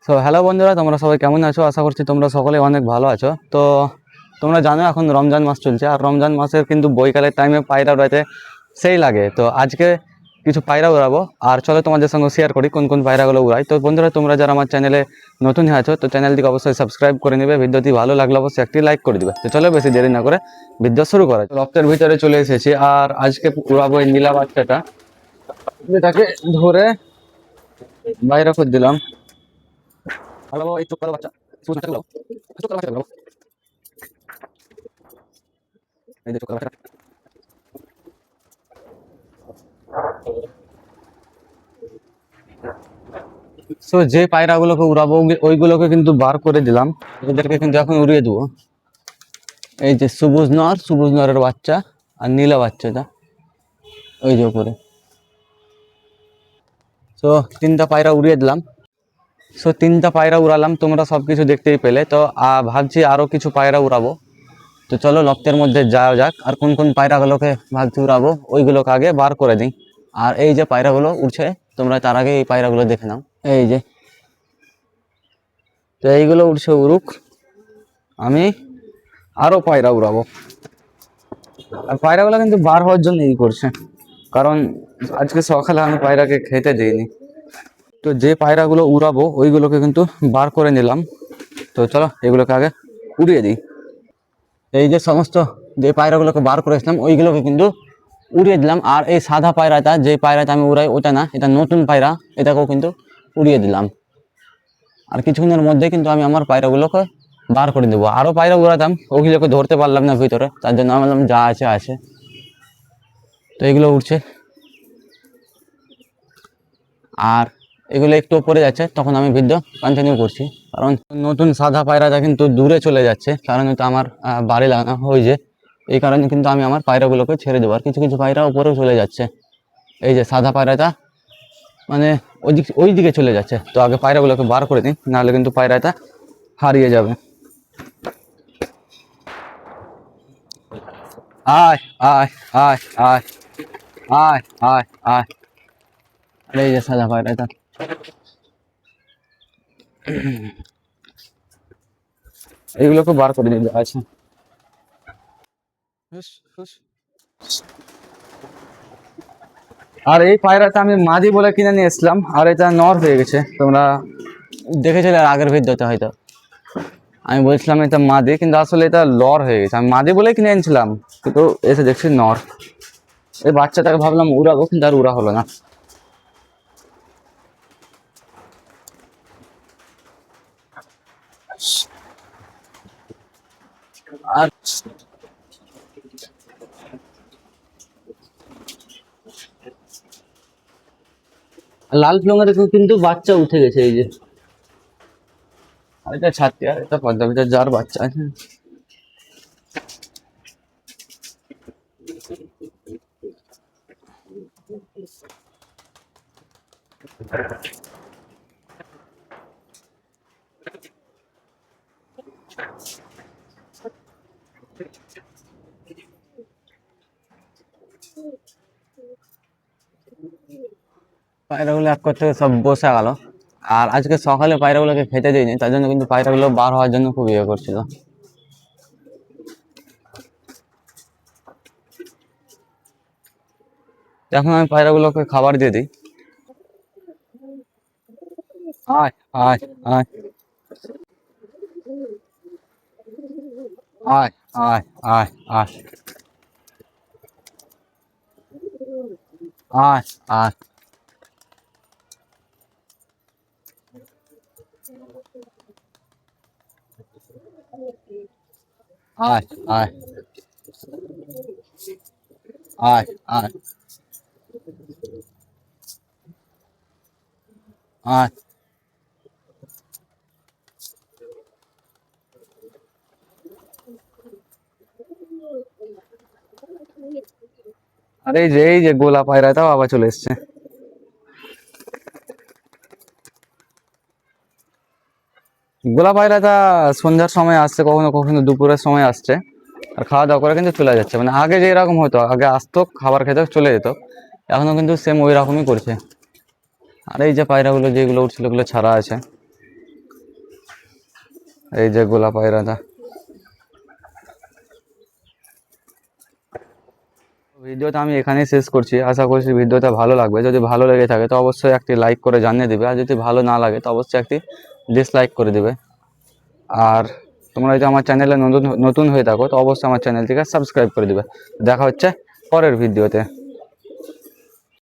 So hello বন্ধুরা, তোমরা সবাই কেমন আছো? আশা করছি তোমরা সকলে অনেক ভালো আছো। তো তোমরা জানো এখন রমজান মাস চলছে, আর রমজান মাসের কিন্তু বৈকালের টাইমে পায়রা উড়াতে সেই লাগে। তো আজকে কিছু পায়রা উড়াবো, আর চলো তোমাদের সঙ্গে শেয়ার করি কোন কোন পায়রাগুলো উড়াই। তো বন্ধুরা, তোমরা যারা আমার চ্যানেলে নতুন হয়ে আছো তো চ্যানেলটিকে অবশ্যই সাবস্ক্রাইব করে নেবে, ভিডিওটি ভালো লাগলে অবশ্যই একটি লাইক করে দিবে। তো চলো বেশি দেরি না করে ভিডিও শুরু করা। লফটের ভিতরে চলে এসেছি, আর আজকে উড়াবো এই নীলা বাচ্চাটা, যেটাকে ধরে বাইরে করে দিলাম। ভালো এই চোখ কালো বাচ্চা, চোখ কালো বাচ্চা, এই যে চোখ কালো বাচ্চা। সো যে পায়রাগুলোকে উড়াবো ওইগুলোকে কিন্তু বার করে দিলাম, ওদেরকে কিন্তু এখন উড়িয়ে দেবো। এই যে সবুজ নরের বাচ্চা আর নীলা বাচ্চাটা ওই যে উপরে। সো তিনটা পায়রা উড়িয়ে দিলাম। সো তিনটা পায়রা উড়ালাম, তোমরা সবকিছু দেখতেই পেলে। তো ভাবছি আরো কিছু পায়রা উড়াবো। তো চলো লফটের মধ্যে যাওয়া যাক, আর কোন কোন পায়রাগুলোকে ভাবছি উড়াবো ওইগুলোকে আগে বার করে দিই। আর এই যে পায়রাগুলো উড়ছে, তোমরা তার আগে এই পায়রাগুলো দেখে নাও। এই যে, তো এইগুলো উড়ছে, উড়ুক, আমি আরো পায়রা উড়াবো। আর পায়রাগুলো কিন্তু বার হওয়ার জন্য ই করছে, কারণ আজকে সকালে আমি পায়রাকে খেতে দিইনি। তো যে পায়রাগুলো উড়াবো ওইগুলোকে কিন্তু বার করে নিলাম। তো চলো এগুলোকে আগে উড়িয়ে দিই। এই যে সমস্ত যে পায়রাগুলোকে বার করেছিলাম ওইগুলোকে কিন্তু উড়িয়ে দিলাম। আর এই সাদা পায়রাটা, যে পায়রাটা আমি উড়াই ওটা না, এটা নতুন পায়রা, এটাকেও কিন্তু উড়িয়ে দিলাম। আর কিছুক্ষণের মধ্যে কিন্তু আমি আমার পায়রাগুলোকে বার করে দেবো। আরও পায়রা উড়াতাম, ওগুলোকে ধরতে পারলাম না ভিতরে, তার জন্য আমি বললাম যা আছে আছে। তো এগুলো উঠছে, আর এগুলো একটু উপরে যাচ্ছে, তখন আমি ভিডিও কন্টিনিউ করছি। কারণ নতুন সাদা পায়রাটা কিন্তু দূরে চলে যাচ্ছে, কারণ এটা আমার বাড়ি লাগানো হয়েছে, এই কারণে কিন্তু আমি আমার পায়রাগুলোকে ছেড়ে দেবো। আর কিছু কিছু পায়রা উপরেও চলে যাচ্ছে। এই যে সাদা পায়রাটা মানে ওই দিকে চলে যাচ্ছে। তো আগে পায়রাগুলোকে বার করে দিই, নাহলে কিন্তু পায়রাটা হারিয়ে যাবে। আয় আয় আয় আয় আয় আয় আয়, আরে এই যে সাদা পায়রাটা, এইগুলোকে বার করে দিতে আছে। আর এই পায়রাটা আমি মাদি বলে কিনে নিয়ে এসলাম, আর এটা নর হয়ে গেছে। তোমরা দেখেছিলে আগের ভিডিওতে হয়তো, আমি বলছিলাম এটা মাদি, কিন্তু আসলে এটা লর হয়ে গেছে। আমি মাদি বলে কিনে এনেছিলাম, কিন্তু এসে দেখছি নর। এই বাচ্চাটাকে ভাবলাম উড়াবো, কিন্তু আর উড়া হলো না। আর লাল ফ্লঙের কিন্তু বাচ্চা উঠে গেছে, এই যে। আর এটা ছাড়তে, আর এটা পদ্মা ভিতরে যার বাচ্চা আছে। পায়রাগুলো এক করতে সব বসে গেল। আর আজকে সকালে পায়রাগুলোকে খেতে দিইনি, তার জন্য কিন্তু পায়রাগুলো বার হওয়ার জন্য খুব ইয়ে করছিল। এখন আমি পায়রাগুলোকে খাবার দিয়ে দিই। আয় আয় আয় আয় আয় আয় আয় আয় আয় আয় আয় আয় আয় আয়। আর এই যে গোলা পায়রাটাও আবার চলে এসছে। গোলা পায়রাটা সন্ধ্যার সময় আসছে, কখনো কখনো দুপুরের সময় আসছে, আর খাওয়া দাওয়া করে কিন্তু চলে যাচ্ছে। মানে আগে যে এরকম হতো, আগে আসতো খাবার খেতে চলে যেত, এখনো কিন্তু সেম ওই রকমই করছে। আর এই যে পায়রাগুলো যেগুলো উঠছিল ওগুলো ছাড়া আছে। এই যে গোলা পায়রাটা। ভিডিওটা আমি এখানেই শেষ করছি। আশা করছি ভিডিওটা ভালো লাগবে। যদি ভালো লেগে থাকে তো অবশ্যই একটি লাইক করে জানিয়ে দিবে, আর যদি ভালো না লাগে তো অবশ্যই একটি ডিসলাইক করে দিবে। আর তোমরা যদি আমার চ্যানেলে নতুন হয়ে থাকো তো অবশ্যই আমার চ্যানেলটিকে সাবস্ক্রাইব করে দিবে। দেখা হচ্ছে পরের ভিডিওতে।